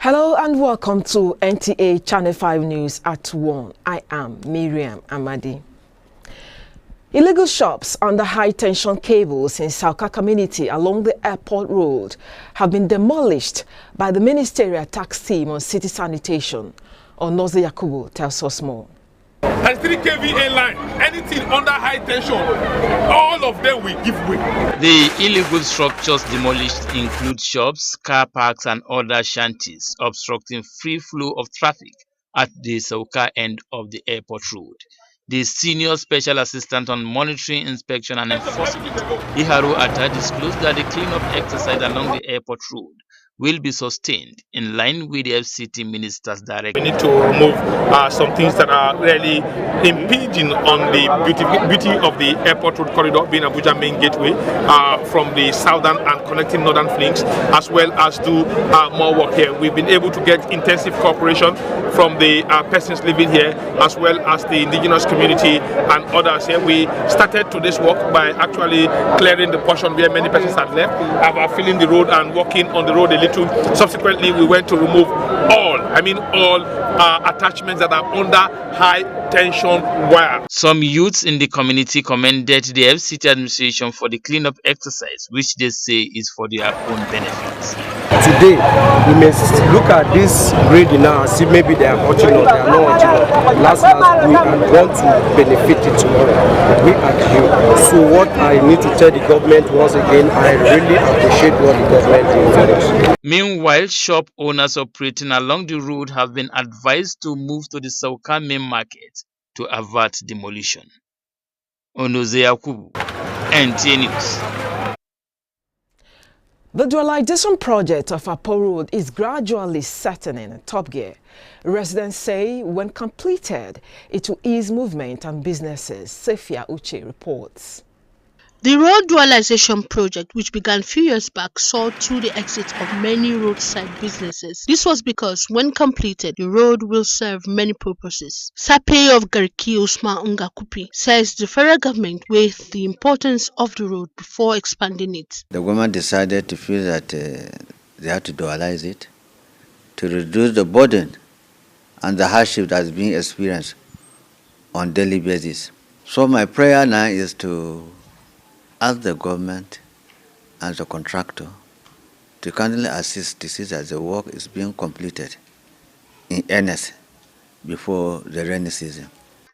Hello and welcome to NTA Channel 5 News at 1. I am Miriam Amadi. Illegal shops under high-tension cables in Sauka community along the airport road have been demolished by the ministerial tax team on city sanitation. Onoze Yakubu tells us more. And 3 kVA line, anything under high tension, all of them will give way. The illegal structures demolished include shops, car parks and other shanties, obstructing free flow of traffic at the Sauka end of the airport road. The Senior Special Assistant on Monitoring, Inspection and Enforcement, Iharu Atta, disclosed that the cleanup exercise along the airport road will be sustained in line with the FCT Minister's directive. We need to remove some things that are really impinging on the beauty of the airport road corridor, being Abuja main gateway, from the southern and connecting northern flanks, as well as do more work here. We've been able to get intensive cooperation from the persons living here, as well as the indigenous community and others here. We started today's work by actually clearing the portion where many persons had left, filling the road and walking on the road a little. Subsequently, we went to remove all attachments that are under high tension wire. Some youths in the community commended the FCT administration for the cleanup exercise, which they say is for their own benefits. Today, we may look at this grading now and see maybe they are watching or they are not watching. Last we want to benefit it tomorrow. We agree. So what I need to tell the government once again, I really appreciate what the government did for us. Meanwhile, shop owners operating along the road have been advised to move to the Sauka main market to avert demolition. Onoze Yakubu, NTA News. The dualization project of Apo Road is gradually setting in top gear. Residents say when completed, it will ease movement and businesses. Sefia Uche reports. The road dualization project, which began a few years back, saw through the exit of many roadside businesses. This was because, when completed, the road will serve many purposes. Sape of Gariki Usman Ungakupi says the federal government weighed the importance of the road before expanding it. The government decided to feel that they had to dualize it to reduce the burden and the hardship that is being experienced on a daily basis. So my prayer now is to ask the government and the contractor to kindly assist to see that the work is being completed in earnest before the rainy season.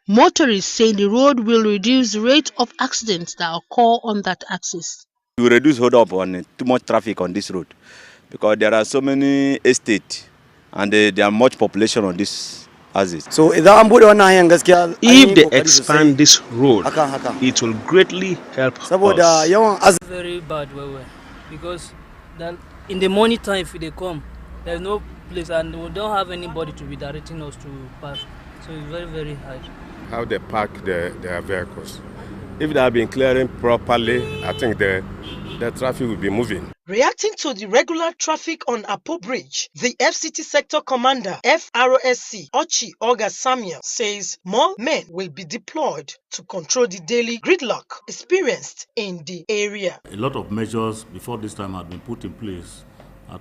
Motorists say the road will reduce the rate of accidents that occur on that axis. We reduce hold up on too much traffic on this road because there are so many estates and there are much population on this. So if they expand this road, it will greatly help us. Very bad because then in the morning time if they come, there's no place and we don't have anybody to be directing us to park. So it's very, very hard. How they park their vehicles. If they have been clearing properly, I think the traffic will be moving. Reacting to the regular traffic on Apo Bridge, the FCT Sector Commander, FROSC, Ochi Oga Samuel, says more men will be deployed to control the daily gridlock experienced in the area. A lot of measures before this time had been put in place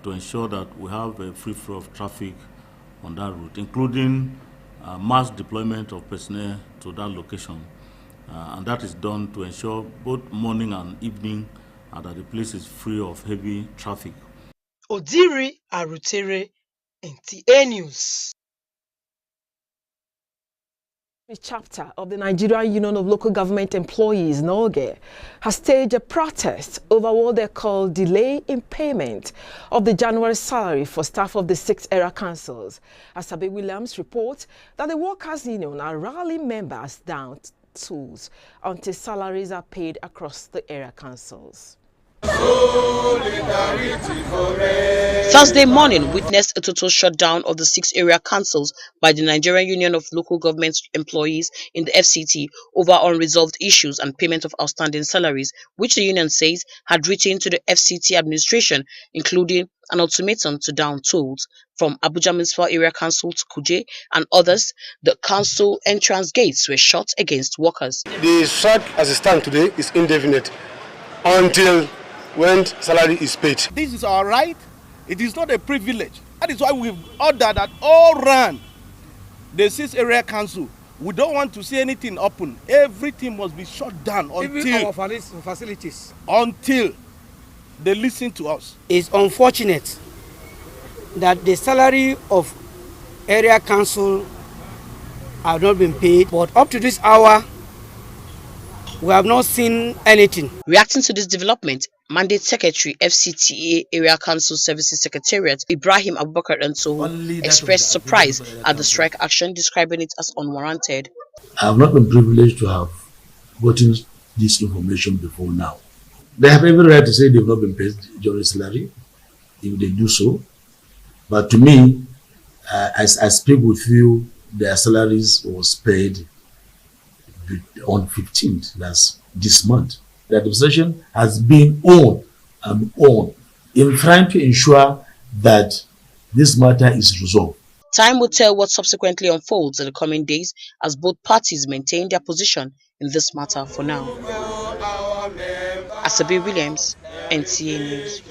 to ensure that we have a free flow of traffic on that route, including mass deployment of personnel to that location. And that is done to ensure both morning and evening that the place is free of heavy traffic. Odiri Arutere, NTA News. The chapter of the Nigerian Union of Local Government Employees, NOGE, has staged a protest over what they call delay in payment of the January salary for staff of the 6 area councils. Asabe Williams reports that the workers' union are rallying members down tools until salaries are paid across the area councils. Thursday morning witnessed a total shutdown of the 6 area councils by the Nigerian Union of Local Government Employees in the FCT over unresolved issues and payment of outstanding salaries, which the union says had written to the FCT administration, including an ultimatum to down tolls from Abuja Municipal Area Council to Kuje and others. The council entrance gates were shut against workers. The strike as it stands today is indefinite until when salary is paid. This is our right. It is not a privilege. That is why we've ordered that all run the 6 area council. We don't want to see anything open. Everything must be shut down until our facilities. Until they listen to us. It's unfortunate that the salary of area council have not been paid, but up to this hour, we have not seen anything. Reacting to this development, Mandate Secretary, FCTA Area Council Services Secretariat, Ibrahim Abubakar Ansohu, expressed surprise at the strike action, describing it as unwarranted. I have not been privileged to have gotten this information before now. They have every right to say they have not been paid during salary, if they do so. But to me, as I speak with you, their salaries was paid on 15th, that's this month. The administration has been on and on in trying to ensure that this matter is resolved. Time will tell what subsequently unfolds in the coming days as both parties maintain their position in this matter for now. Asabi Williams, NTA News.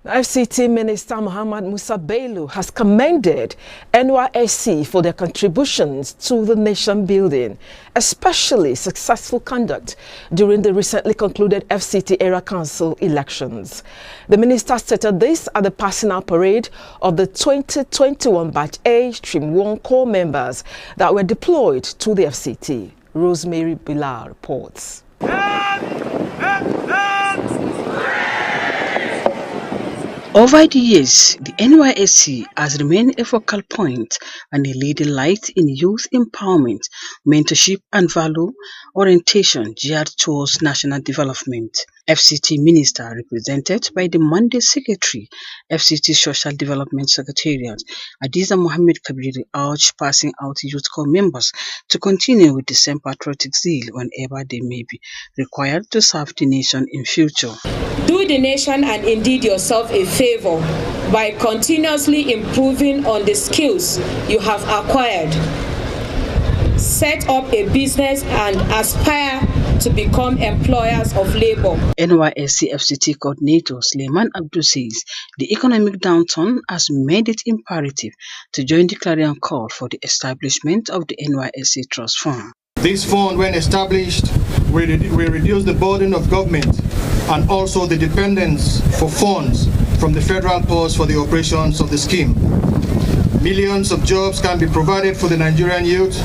FCT Minister Muhammad Musa Bello has commended NYSC for their contributions to the nation building, especially successful conduct during the recently concluded FCT Area Council elections. The minister stated this at the passing out parade of the 2021 Batch A Stream 1 Corps members that were deployed to the FCT. Rosemary Bilal reports. Over the years, the NYSC has remained a focal point and a leading light in youth empowerment, mentorship and value orientation geared towards national development. FCT Minister, represented by the Mandate Secretary, FCT Social Development Secretariat, Adiza Mohammed Kabiri, urged passing out youth corps members to continue with the same patriotic zeal whenever they may be required to serve the nation in future. Do the nation and indeed yourself a favor by continuously improving on the skills you have acquired. Set up a business and aspire to become employers of labor. NYSC FCT coordinator Suleiman Abdul says the economic downturn has made it imperative to join the clarion call for the establishment of the NYSC Trust Fund. This fund, when established, will reduce the burden of government and also the dependence for funds from the federal purse for the operations of the scheme. Millions of jobs can be provided for the Nigerian youth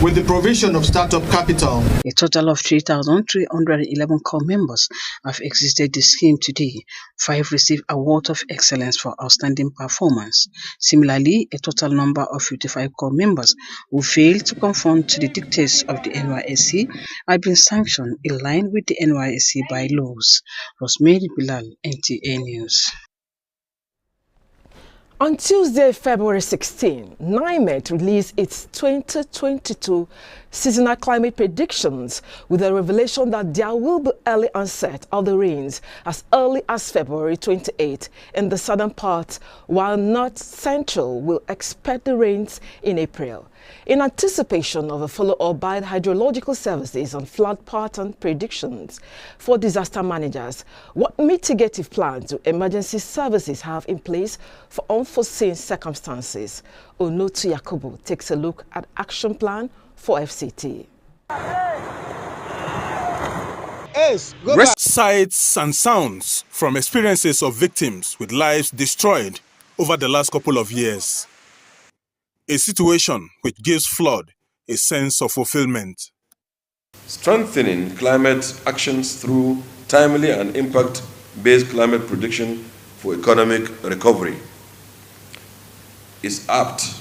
with the provision of startup capital. A total of 3,311 corps members have exited the scheme today. 5 received awards of excellence for outstanding performance. Similarly, a total number of 55 corps members who failed to conform to the dictates of the NYSC have been sanctioned in line with the NYSC bylaws. Rosemary Bilal, NTA News. On Tuesday, February 16, NIMET released its 2022 seasonal climate predictions with a revelation that there will be early onset of the rains as early as February 28 in the southern part, while North Central will expect the rains in April. In anticipation of a follow-up by the hydrological services on flood pattern predictions for disaster managers, what mitigative plans do emergency services have in place for unforeseen circumstances? Onotu Yakubu takes a look at action plan for FCT. Sights and sounds from experiences of victims with lives destroyed over the last couple of years. A situation which gives flood a sense of fulfillment. Strengthening climate actions through timely and impact-based climate prediction for economic recovery is apt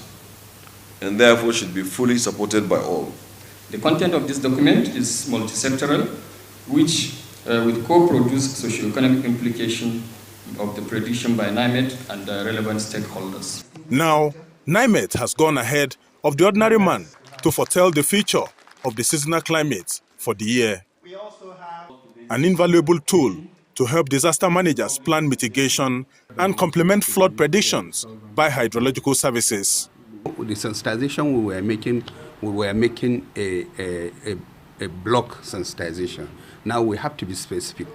and therefore should be fully supported by all. The content of this document is multi-sectoral, which will co-produce socio-economic implication of the prediction by NIMET and the relevant stakeholders. Now, NIMET has gone ahead of the ordinary man to foretell the future of the seasonal climate for the year. An invaluable tool to help disaster managers plan mitigation and complement flood predictions by hydrological services. The sensitization we were making a block sensitization. Now we have to be specific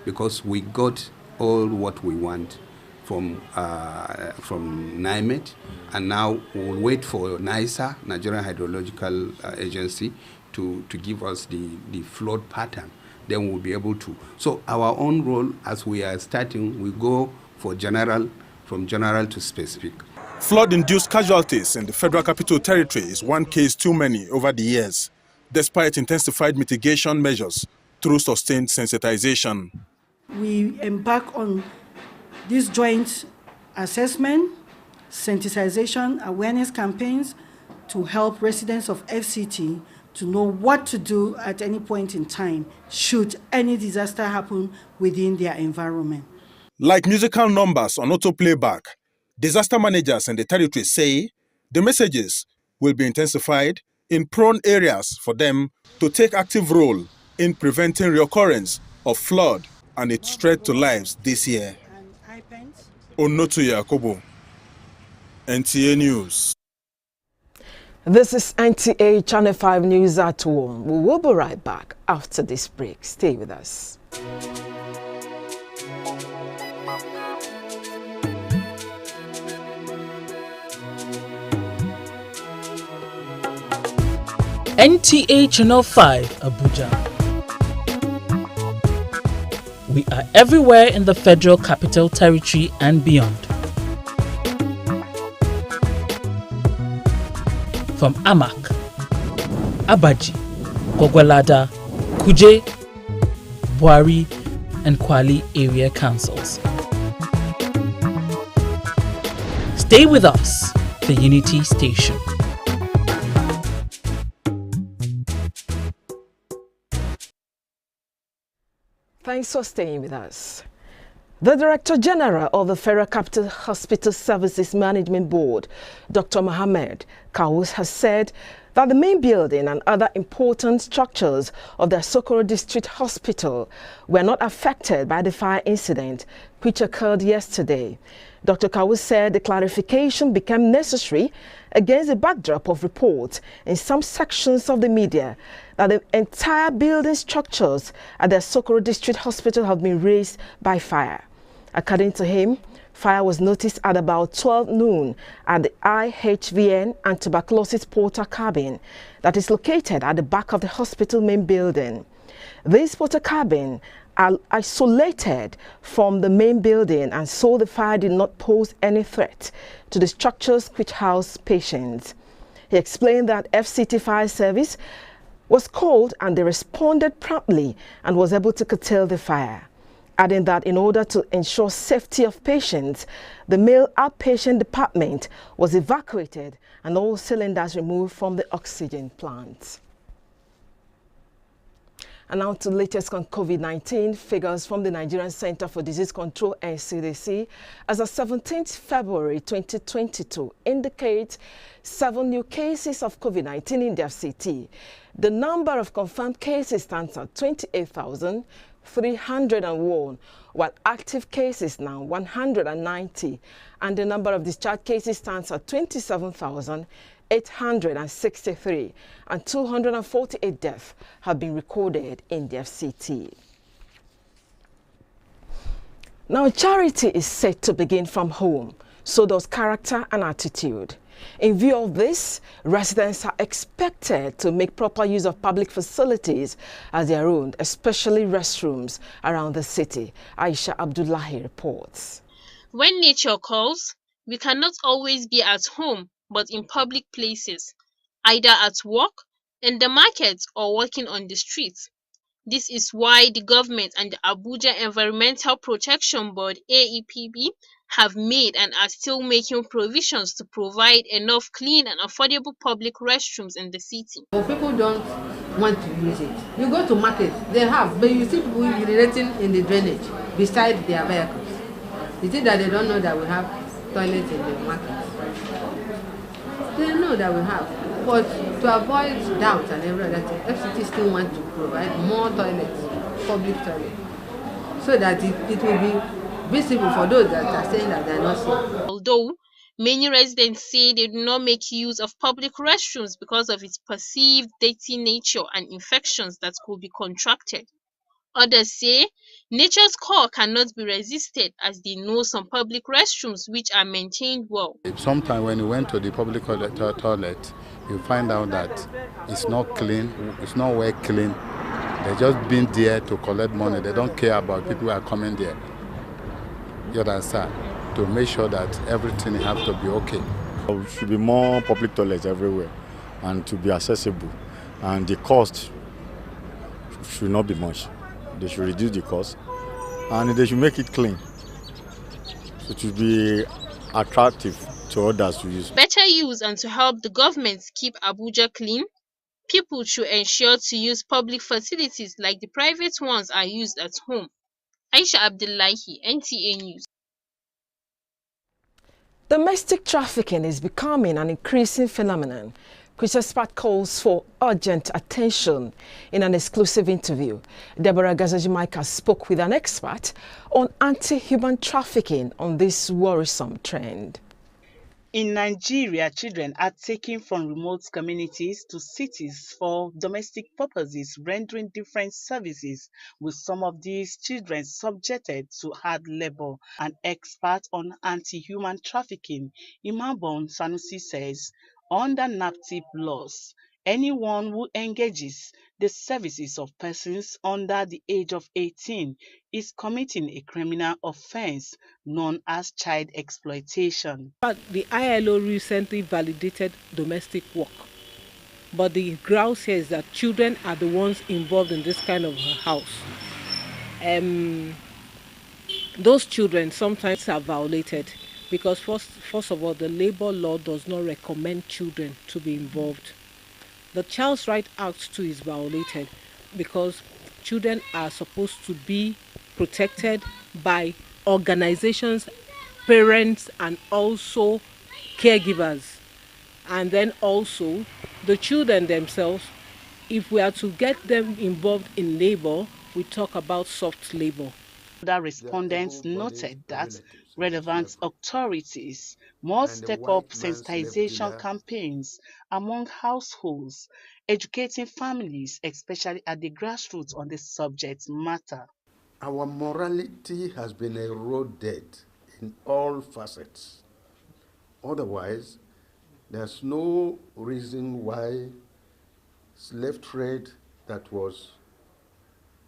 because we got all what we want from NIMET, and now we'll wait for NISA, Nigerian Hydrological Agency, to give us the flood pattern. Then we'll be able to. So our own role, as we are starting, we go for general, from general to specific. Flood-induced casualties in the Federal Capital Territory is one case too many over the years, despite intensified mitigation measures through sustained sensitization. We embark on this joint assessment, sensitization, awareness campaigns to help residents of FCT to know what to do at any point in time should any disaster happen within their environment. Like musical numbers on auto playback, disaster managers in the territory say the messages will be intensified in prone areas for them to take active role in preventing reoccurrence of flood and its threat to lives this year. Onotu Yakobo, NTA News. This is NTA Channel 5 News at 1. We will be right back after this break. Stay with us. NTA Channel 5 Abuja. We are everywhere in the Federal Capital Territory and beyond. From Amak, Abaji, Gogwalada, Kuje, Buari, and Kwali area councils. Stay with us, the Unity Station. Thanks for staying with us. The Director General of the Federal Capital Hospital Services Management Board, Dr. Mohammed Kawus, has said that the main building and other important structures of the Sokoro District Hospital were not affected by the fire incident which occurred yesterday. Dr. Kawus said the clarification became necessary against the backdrop of reports in some sections of the media that the entire building structures at the Sokoro District Hospital have been razed by fire. According to him, fire was noticed at about 12 noon at the IHVN and tuberculosis porter cabin that is located at the back of the hospital main building. This porter cabin are isolated from the main building, and so the fire did not pose any threat to the structures which house patients. He explained that FCT Fire Service was called and they responded promptly and was able to curtail the fire, adding that in order to ensure safety of patients, the male outpatient department was evacuated and all cylinders removed from the oxygen plant. And now to the latest on COVID-19 figures from the Nigerian Center for Disease Control (NCDC) as of 17th February 2022 indicate 7 new cases of COVID-19 in the FCT. The number of confirmed cases stands at 28,301, while active cases now 190, and the number of discharged cases stands at 27,863, and 248 deaths have been recorded in the FCT. Now, charity is set to begin from home, so does character and attitude. In view of this, residents are expected to make proper use of public facilities as their own, especially restrooms around the city. Aisha Abdullahi reports. When nature calls, we cannot always be at home, but in public places, either at work, in the market, or walking on the streets. This is why the government and the Abuja Environmental Protection Board (AEPB) have made and are still making provisions to provide enough clean and affordable public restrooms in the city. People don't want to use it. You go to market, they have, but you see people urinating in the drainage beside their vehicles. You think that they don't know that we have toilets in the market? They know that we have. But to avoid doubt and every other thing, FCT still want to provide more toilets, public toilets, so that it will be visible for those that are saying that they are not safe. Although many residents say they do not make use of public restrooms because of its perceived dirty nature and infections that could be contracted. Others say nature's call cannot be resisted as they know some public restrooms which are maintained well. Sometimes when you went to the public toilet, you find out that it's not clean, it's not well clean. They just been there to collect money. They don't care about people who are coming there. You understand? To make sure that everything has to be okay. There should be more public toilets everywhere and to be accessible. And the cost should not be much. They should reduce the cost and they should make it clean. So it should be attractive to others to use. Better use and to help the government keep Abuja clean, people should ensure to use public facilities like the private ones are used at home. Aisha Abdullahi, NTA News. Domestic trafficking is becoming an increasing phenomenon, which expert calls for urgent attention. In an exclusive interview, Deborah Gazaji-Micah spoke with an expert on anti-human trafficking on this worrisome trend. In Nigeria, children are taken from remote communities to cities for domestic purposes, rendering different services, with some of these children subjected to hard labor. An expert on anti-human trafficking, Imabon Sanusi, says, under NAPTIP laws, anyone who engages the services of persons under the age of 18 is committing a criminal offense known as child exploitation. The ILO recently validated domestic work, but the grouse here is that children are the ones involved in this kind of house. Those children sometimes are violated because first of all, the labor law does not recommend children to be involved. The Child's Right Act too is violated because children are supposed to be protected by organizations, parents, and also caregivers. And then also the children themselves, if we are to get them involved in labor, we talk about soft labor. The respondents noted that relevant authorities must step up sensitization campaigns among households, educating families, especially at the grassroots, on the subject matter. Our morality has been eroded in all facets. Otherwise, there's no reason why slave trade that was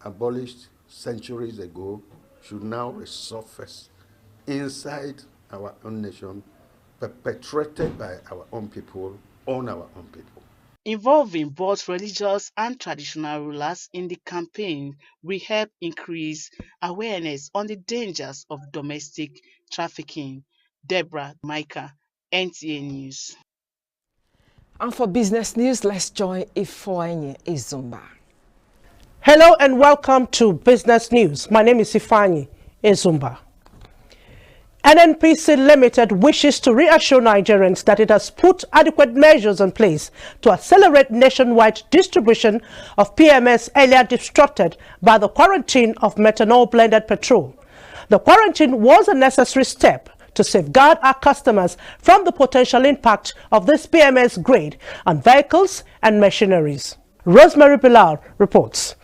abolished centuries ago should now resurface inside our own nation, perpetrated by our own people, on our own people. Involving both religious and traditional rulers in the campaign will help increase awareness on the dangers of domestic trafficking. Deborah Micah, NTA News. And for business news, let's join Ifeanyi Ezumba. Hello and welcome to Business News. My name is Ifeanyi Ezumba. NNPC Limited wishes to reassure Nigerians that it has put adequate measures in place to accelerate nationwide distribution of PMS earlier disrupted by the quarantine of methanol-blended petrol. The quarantine was a necessary step to safeguard our customers from the potential impact of this PMS grade on vehicles and machineries. Rosemary Pilar reports.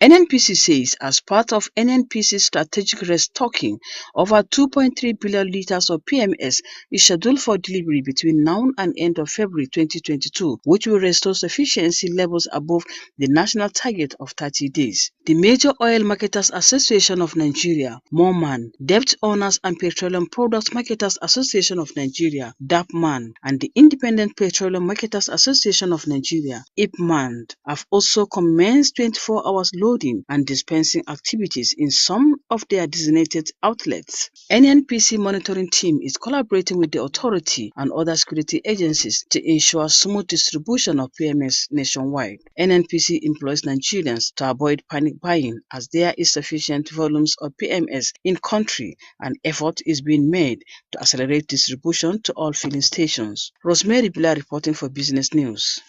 NNPC says as part of NNPC's strategic restocking, over 2.3 billion litres of PMS is scheduled for delivery between now and end of February 2022, which will restore sufficiency levels above the national target of 30 days. The Major Oil Marketers Association of Nigeria, MOMAN, Debt Owners and Petroleum Products Marketers Association of Nigeria, DAPMAN, and the Independent Petroleum Marketers Association of Nigeria, IPMAN, have also commenced 24 hours loading and dispensing activities in some of their designated outlets. NNPC monitoring team is collaborating with the authority and other security agencies to ensure smooth distribution of PMS nationwide. NNPC employs Nigerians to avoid panic buying as there is sufficient volumes of PMS in country and effort is being made to accelerate distribution to all filling stations. Rosemary Bila reporting for Business News.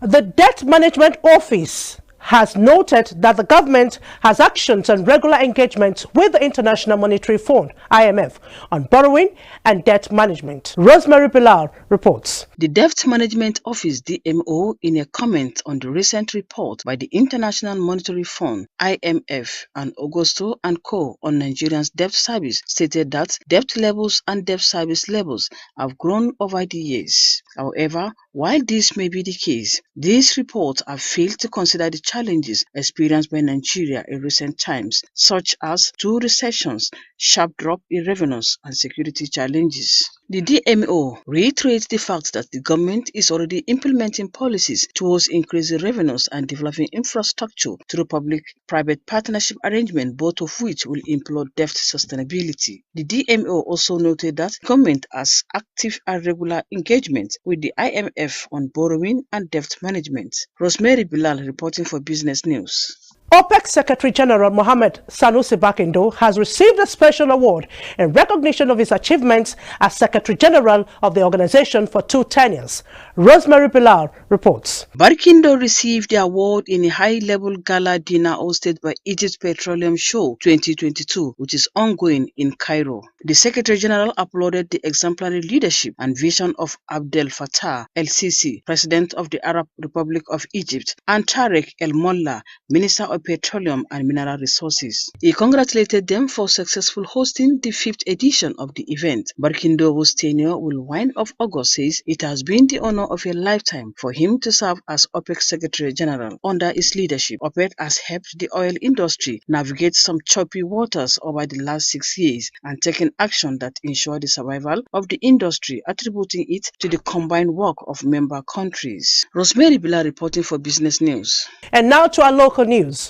The Debt Management Office has noted that the government has actions and regular engagement with the International Monetary Fund, IMF, on borrowing and debt management. Rosemary Bilal reports. The Debt Management Office, DMO, in a comment on the recent report by the International Monetary Fund, IMF, and Augusto and Co. on Nigeria's debt service, stated that debt levels and debt service levels have grown over the years. However, while this may be the case, these reports have failed to consider the challenges experienced by Nigeria in recent times, such as 2 recessions, sharp drop in revenues, and security challenges. The DMO reiterates the fact that the government is already implementing policies towards increasing revenues and developing infrastructure through public-private partnership arrangements, both of which will improve debt sustainability. The DMO also noted that the government has active and regular engagement with the IMF on borrowing and debt management. Rosemary Bilal reporting for Business News. OPEC Secretary General Mohammed Sanusi Bakindo has received a special award in recognition of his achievements as Secretary General of the organization for 2 tenures. Rosemary Bilal reports. Bakindo received the award in a high-level gala dinner hosted by Egypt Petroleum Show 2022, which is ongoing in Cairo. The Secretary General applauded the exemplary leadership and vision of Abdel Fattah el-Sisi, President of the Arab Republic of Egypt, and Tariq el-Molla, Minister of Petroleum and Mineral Resources. He congratulated them for successful hosting the 5th edition of the event. Bakindo, whose tenure will wind up August, says it has been the honor of a lifetime for him to serve as OPEC Secretary General. Under his leadership, OPEC has helped the oil industry navigate some choppy waters over the last 6 years and taken action that ensure the survival of the industry, attributing it to the combined work of member countries. Rosemary Bilal reporting for Business News. And now to our local news.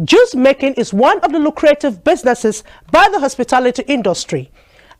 Juice making is one of the lucrative businesses by the hospitality industry.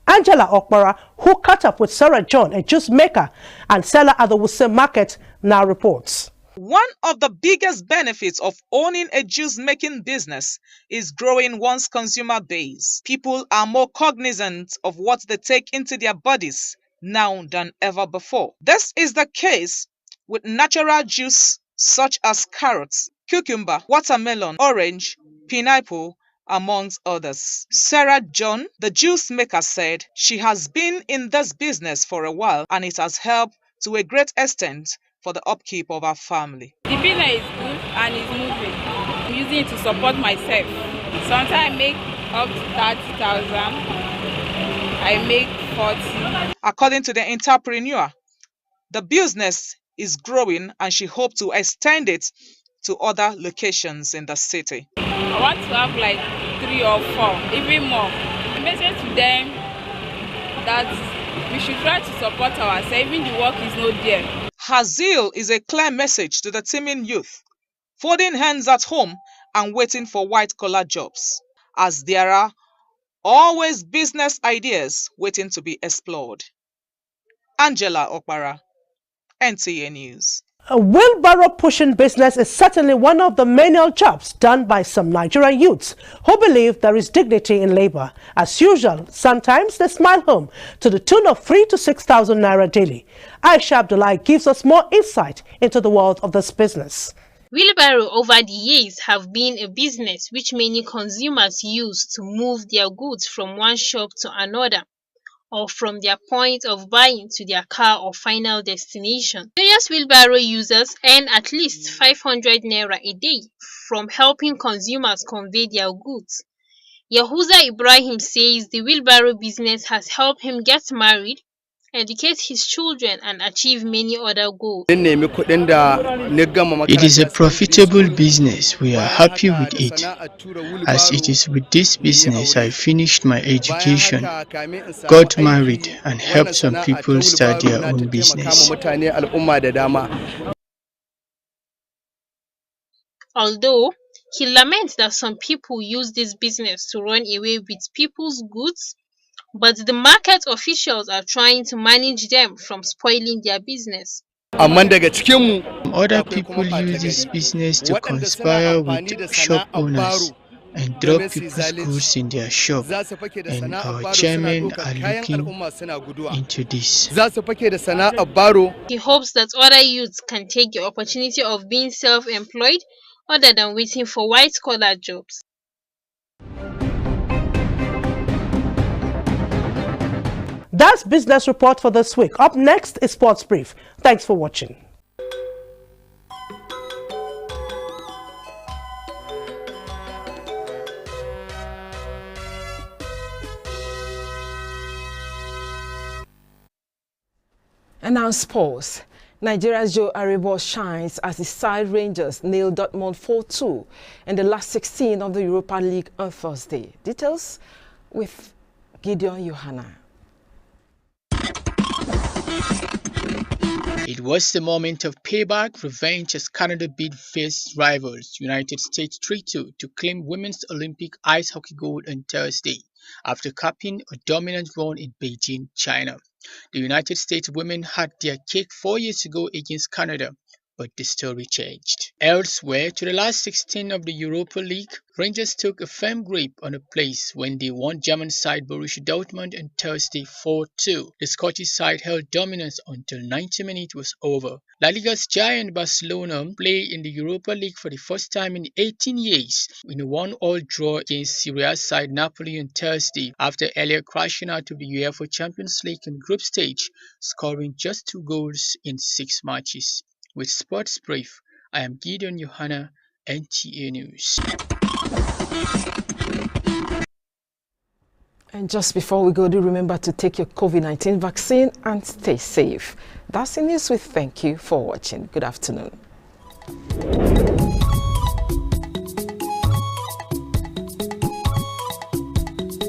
Angela Okpara, who caught up with Sarah John, a juice maker and seller at the Wuse Market, now reports. One of the biggest benefits of owning a juice-making business is growing one's consumer base. People are more cognizant of what they take into their bodies now than ever before. This is the case with natural juice such as carrots, cucumber, watermelon, orange, pineapple, amongst others. Sarah John, the juice maker, said she has been in this business for a while and it has helped to a great extent for the upkeep of our family. The business is good and is moving. I'm using it to support myself. Sometimes I make up to 30,000. I make 40. According to the entrepreneur, the business is growing and she hopes to extend it to other locations in the city. I want to have like 3 or 4, even more. I message to them that we should try to support ourselves, even the work is not there. Her zeal is a clear message to the teeming youth, folding hands at home and waiting for white-collar jobs, as there are always business ideas waiting to be explored. Angela Okpara, NTA News. A wheelbarrow pushing business is certainly one of the menial jobs done by some Nigerian youths who believe there is dignity in labor. As usual, sometimes they smile home to the tune of 3,000 to 6,000 naira daily. Aisha Abdullahi gives us more insight into the world of this business. Wheelbarrow over the years have been a business which many consumers use to move their goods from one shop to another, or from their point of buying to their car or final destination. Various wheelbarrow users earn at least 500 naira a day from helping consumers convey their goods. Yahuza Ibrahim says the wheelbarrow business has helped him get married, educate his children, and achieve many other goals. It is a profitable business. We are happy with it. As it is with this business, I finished my education, got married, and helped some people start their own business. Although he laments that some people use this business to run away with people's goods, but the market officials are trying to manage them from spoiling their business. Other people use this business to conspire with shop owners and drop people's goods in their shop, and our chairmen are looking into this. He hopes that other youths can take the opportunity of being self-employed other than waiting for white-collar jobs. That's Business Report for this week. Up next is Sports Brief. Thanks for watching. And now sports. Nigeria's Joe Aribo shines as the side Rangers nailed Dortmund 4-2 in the last 16 of the Europa League on Thursday. Details with Gideon Johanna. It was the moment of payback, revenge as Canada beat fierce rivals United States 3-2 to claim women's Olympic ice hockey gold on Thursday after capping a dominant run in Beijing, China. The United States women had their cake 4 years ago against Canada, but the story changed. Elsewhere, to the last 16 of the Europa League, Rangers took a firm grip on a place when they won German side Borussia Dortmund on Thursday 4-2. The Scottish side held dominance until 90 minutes was over. La Liga's giant Barcelona play in the Europa League for the first time in 18 years in a 1-1 draw against Serie A side Napoli on Thursday after earlier crashing out of the UEFA Champions League in group stage, scoring just 2 goals in 6 matches. With Sports Brief, I am Gideon Johanna, NTA News. And just before we go, do remember to take your COVID-19 vaccine and stay safe. That's the news. We thank you for watching. Good afternoon.